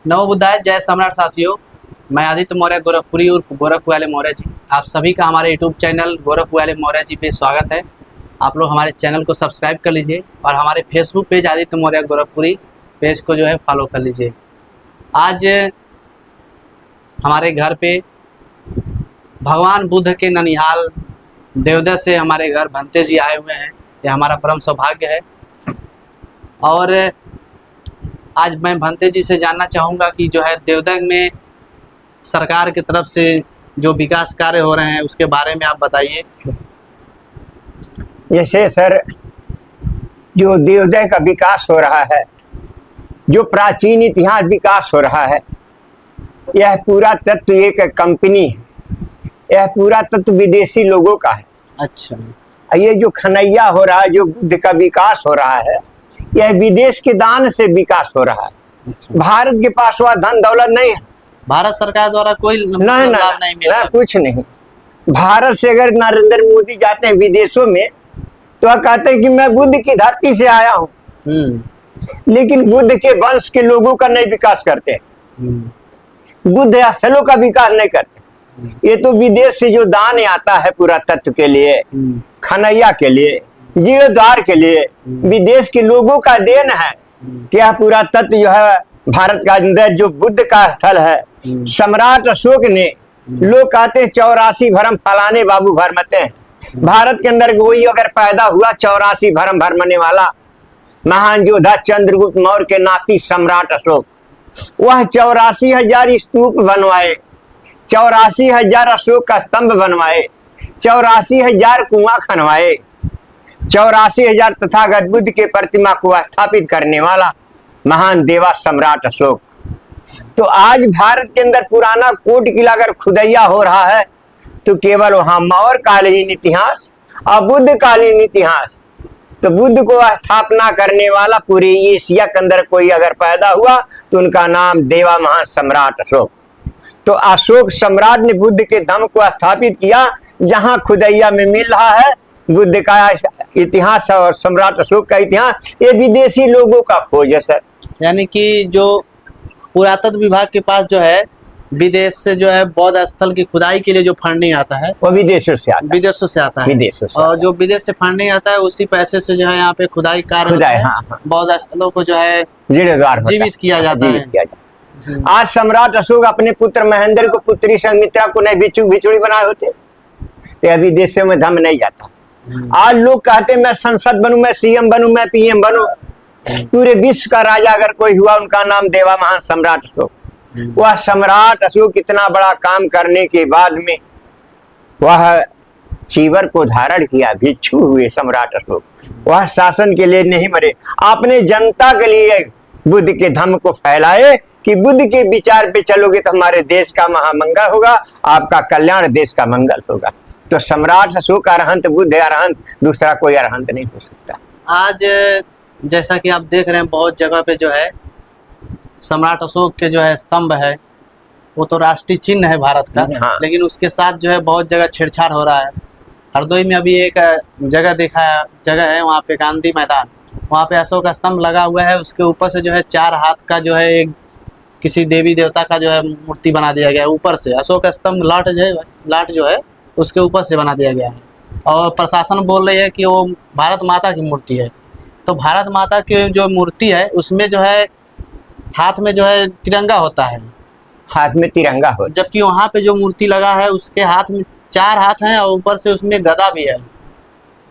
नमो बुद्धाय। जय सम्राट साथियों, मैं आदित्य मौर्य गोरखपुरी उर्फ गोरख वाले मौर्य जी। आप सभी का हमारे यूट्यूब चैनल गोरख वाले मौर्य जी पे स्वागत है। आप लोग हमारे चैनल को सब्सक्राइब कर लीजिए और हमारे Facebook page Aditya Maurya Gorakhpuri page को जो है फॉलो कर लीजिए। आज हमारे घर पे भगवान बुद्ध के ननिहाल देवदत्त से हमारे घर भंते जी आए हुए हैं। ये हमारा परम सौभाग्य है। और आज मैं भंते जी से जानना चाहूँगा कि जो है देवदत्त में सरकार की तरफ से जो विकास कार्य हो रहे हैं उसके बारे में आप बताइए। जैसे सर, जो देवदत्त का विकास हो रहा है, जो प्राचीन इतिहास विकास हो रहा है, यह पूरा तत्व एक कंपनी है। यह पूरा तत्व विदेशी लोगों का है। अच्छा। ये जो खनैया हो रहा है, जो बुद्ध का विकास हो रहा है, यह विदेश के दान से विकास हो रहा है। अच्छा। भारत के पास वह धन दौलत नहीं है। भारत सरकार द्वारा कोई लाभ नहीं मिला। कुछ नहीं। भारत से अगर नरेंद्र मोदी जाते हैं विदेशों में तो वह कहते हैं कि मैं बुद्ध की धरती से आया हूँ, लेकिन बुद्ध के वंश के लोगों का नहीं विकास करते। बुद्ध स्थलों का विकास नहीं करते। ये तो विदेश से जो दान आता है पूरा तत्व के लिए, खनैया के लिए, जीर्णोद्धार के लिए, विदेश के लोगों का देन है। क्या पूरा तत्व जो है भारत का अंदर जो बुद्ध का स्थल है, सम्राट अशोक ने, लोग कहते हैं 84 भरम फलाने बाबू भरमते हैं। भारत के अंदर कोई अगर पैदा हुआ 84 भरम भरमने वाला महान योद्धा चंद्रगुप्त मौर्य के नाती सम्राट अशोक, वह 84,000 स्तूप बनवाए, 84,000 अशोक का स्तंभ बनवाए, 84,000 कुआं खनवाए, 84,000 तथागत बुद्ध के प्रतिमा को स्थापित करने वाला महान देवा सम्राट अशोक। तो आज भारत के अंदर पुराना कोट किला अगर खुदैया हो रहा है तो केवल वहां मौर्य कालीन इतिहास और बुद्ध कालीन इतिहास। तो बुद्ध को स्थापना करने वाला पूरे एशिया के अंदर कोई अगर पैदा हुआ तो उनका नाम देवा महान सम्राट अशोक। तो अशोक सम्राट ने बुद्ध के धम्म को स्थापित किया। जहां खुदैया में मिल रहा है बुद्ध का इतिहास और सम्राट अशोक का इतिहास, ये विदेशी लोगों का खोज है सर। यानी कि जो पुरातत्व विभाग के पास जो है विदेश से जो है बौद्ध स्थल की खुदाई के लिए जो फंडिंग आता है वो विदेशों से आता है। विदेशों से आता है। विदेशों से और जो विदेश से फंडिंग आता है उसी पैसे से जो है यहाँ पे खुदाई कार्य बौद्ध स्थलों को जो है जीवित किया जाता है। आज सम्राट अशोक अपने पुत्र महेंद्र को पुत्री संघमित्रा को नहीं भिचुड़ी बनाए होते, यह विदेशों में धम नहीं जाता। आज लोग कहते मैं संसद बनूं, मैं सीएम बनूं, मैं पीएम बनूं। पूरे विश्व का राजा अगर कोई हुआ उनका नाम देवा महान सम्राट अशोक। वह सम्राट अशोक इतना बड़ा काम करने के बाद में वह चीवर को धारण किया, भिक्षु हुए सम्राट अशोक। वह शासन के लिए नहीं मरे, आपने जनता के लिए बुद्ध के धम्म को फैलाए कि बुद्ध के विचार पे चलोगे तो हमारे देश का महामंगल होगा, आपका कल्याण, देश का मंगल होगा। तो सम्राट अशोक अरहंत, बुद्ध अरहंत, दूसरा कोई अरहंत नहीं हो सकता। आज जैसा कि आप देख रहे हैं बहुत जगह पे जो है सम्राट अशोक के जो है स्तंभ है वो तो राष्ट्रीय चिन्ह है भारत का। हाँ। लेकिन उसके साथ जो है बहुत जगह छेड़छाड़ हो रहा है। हरदोई में अभी एक जगह है, वहाँ पे गांधी मैदान, वहाँ पे अशोक स्तंभ लगा हुआ है। उसके ऊपर से जो है 4 हाथ का जो है एक किसी देवी देवता का जो है मूर्ति बना दिया गया है। ऊपर से अशोक स्तंभ लाट जो है उसके ऊपर से बना दिया गया है। और प्रशासन बोल रही है कि वो भारत माता की मूर्ति है। तो भारत माता की जो मूर्ति है उसमें जो है हाथ में जो है तिरंगा होता है, हाथ में तिरंगा हो, जबकि वहाँ पे जो मूर्ति लगा है उसके हाथ में 4 हाथ हैं और ऊपर से उसमें गदा भी है।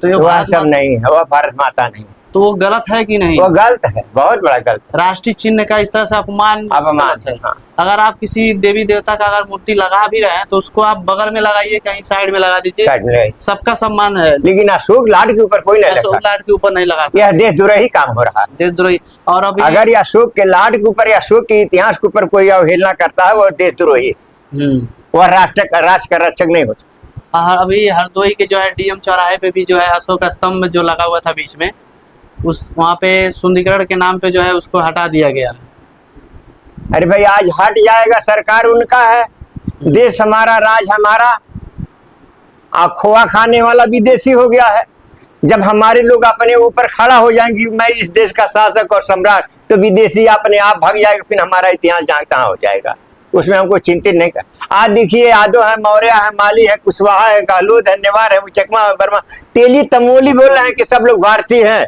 तो ये वह सब नहीं है, वह भारत माता नहीं। तो वो गलत है कि नहीं? वो गलत है, बहुत बड़ा गलत है। राष्ट्रीय चिन्ह का इस तरह से अपमान है। हाँ। अगर आप किसी देवी देवता का अगर मूर्ति लगा भी रहे हैं तो उसको आप बगल में लगाइए, कहीं साइड में लगा दीजिए, सबका सम्मान है। लेकिन अशोक लाट के ऊपर कोई नहीं, अशोक लाट के ऊपर नहीं लगा। यह देशद्रोही काम हो रहा है, देशद्रोही। और अभी अगर ये अशोक के लाट के ऊपर या अशोक के इतिहास के ऊपर कोई अवहेलना करता है वो देशद्रोही, वह राष्ट्र का रक्षक नहीं हो सकता। अभी हरदोई के जो है डीएम चौराहे पे भी जो है अशोक स्तंभ जो लगा हुआ था बीच में, उस वहाँ पे सुंदरीकरण के नाम पे जो है उसको हटा दिया गया। अरे भाई आज हट जाएगा, सरकार उनका है, देश हमारा, राज हमारा। खोआ खाने वाला विदेशी हो गया है। जब हमारे लोग अपने ऊपर खड़ा हो जाएंगे, मैं इस देश का शासक और सम्राट, तो विदेशी अपने आप भाग जाएगा, फिर हमारा इतिहास जहाँ तहाँ हो जाएगा। उसमें हमको चिंतित नहीं कर। आज देखिए, यादव है, मौर्य है, माली है, कुशवाहा है, गहलोत है, नेवार है, चकमा है, वर्मा, तेली तमोली बोल रहे हैं कि सब लोग भारतीय हैं।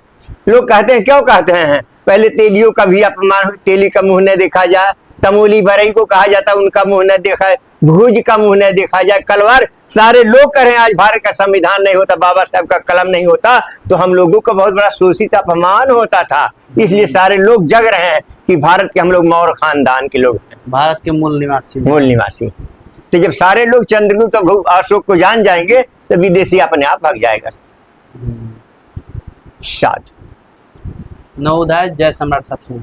लोग कहते हैं, क्यों कहते हैं? पहले तेलियों का भी अपमान हो, तेली का मुंह न देखा जाए, तमोली बरई को कहा जाता है उनका मुंह न देखा है, भूज का मुंह न देखा जाए, कलवार सारे लोग कह रहे हैं। आज भारत का संविधान नहीं होता, बाबा साहब का कलम नहीं होता, तो हम लोगों का बहुत बड़ा शोषित अपमान होता था। इसलिए सारे लोग जग रहे हैं कि भारत के हम लोग मौर्य खानदान के लोग हैं, भारत के मूल निवासी। तो जब सारे लोग चंद्रगुप्त अशोक को जान जाएंगे तो विदेशी अपने आप भाग जाएगा। साथ नवोदय जय सम्राट साथियों।